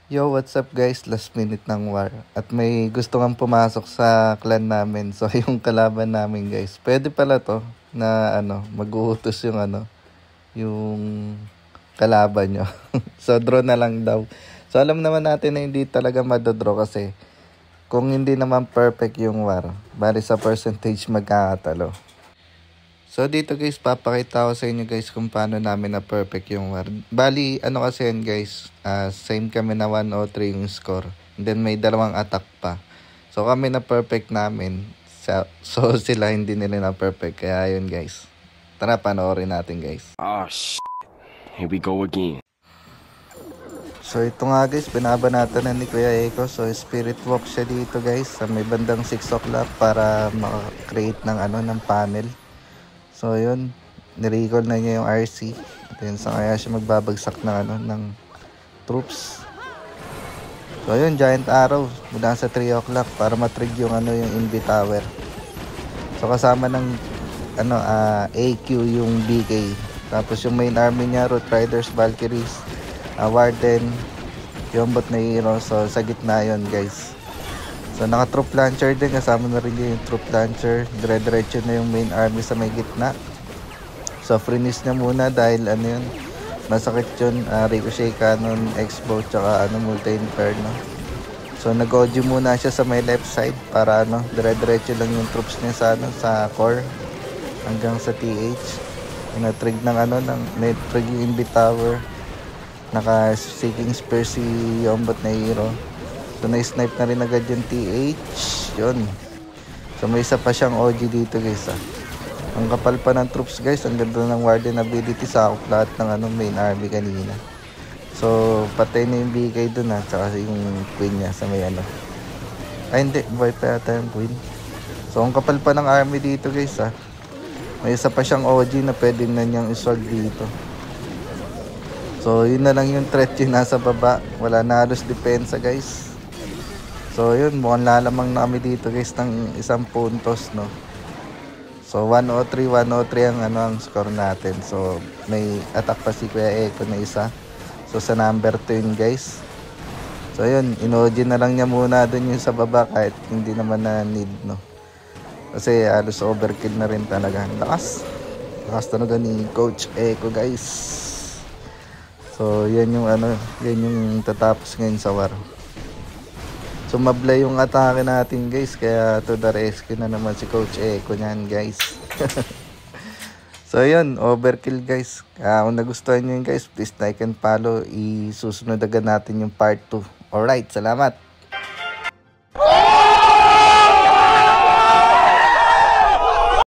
Yo, what's up guys? Last minute ng war. At may gusto nga pumasok sa clan namin. So, yung kalaban namin guys. Pwede pala to na mag-uutos yung yung kalaban nyo. So, draw na lang daw. So, alam naman natin na hindi talaga madadraw kasi kung hindi naman perfect yung war, bali sa percentage magkakatalo. So dito guys, papakita ko sa inyo guys kung paano namin na perfect yung war. Bali, kasi yan guys, same kami na 103 yung score. And then may dalawang attack pa. So kami na perfect namin. So sila hindi nila na perfect. Kaya yun guys. Tara, panoorin natin guys. Oh shit. Here we go again. So ito nga guys, binabanatan na ni Kuya Eko. So spirit walk siya dito guys sa may bandang 6 o'clock para maka-create ng panel. So yun, nirecall na niya yung RC. Then sa kaya siya magbabagsak ng troops. So yun, giant arrow mula sa 3 o'clock para matrig yung yung Invi Tower. So kasama ng AQ yung BK. Tapos yung main army niya, Root Riders, Valkyries, Warden, yung bot na hero. So sa gitna yun guys. So naka troop launcher din, kasama na rin yung troop launcher. Dire-diretso na yung main army sa may gitna. So freeze niya muna dahil yun, masakit yun, ricochet cannon, X-bow, tsaka multi-inferno. So nag-audio muna siya sa may left side para dire-diretso lang yung troops niya sa core hanggang sa TH. Na-trig na-trig yung Invi Tower. Naka-seeking spear si Yombot na hero. So na-snipe na rin agad yung TH. Yun. So may isa pa siyang OG dito guys. Ang kapal pa ng troops guys. Ang ganda ng warden ability. Sakop lahat ng main army kanina. So patay na yung BK dun tsaka yung queen niya sa may Ay hindi. Buhay pa yata yung queen. So ang kapal pa ng army dito guys May isa pa siyang OG na pwede na niyang iswag dito. So yun na lang yung threat yung nasa baba. Wala na halos depensa guys. So yun, mukhang lalamang na kami dito guys ng isang puntos So 103 ang score natin. So may attack pa si Kuya Eko na isa. So sa number 2 yun guys. So yun, inoji na lang niya muna dun yung sa baba kahit hindi naman na need Kasi halos overkill na rin talaga. Lakas talaga ni Coach Eko guys. So yan yung yan yung tatapos ngayon sa war. So mablay yung atake natin guys, kaya to the rescue na naman si Coach Eko niyan guys. So yun, overkill guys. Kung nagustuhan nyo yun guys, please like and follow. Isusunod agad natin yung part 2. Alright, salamat.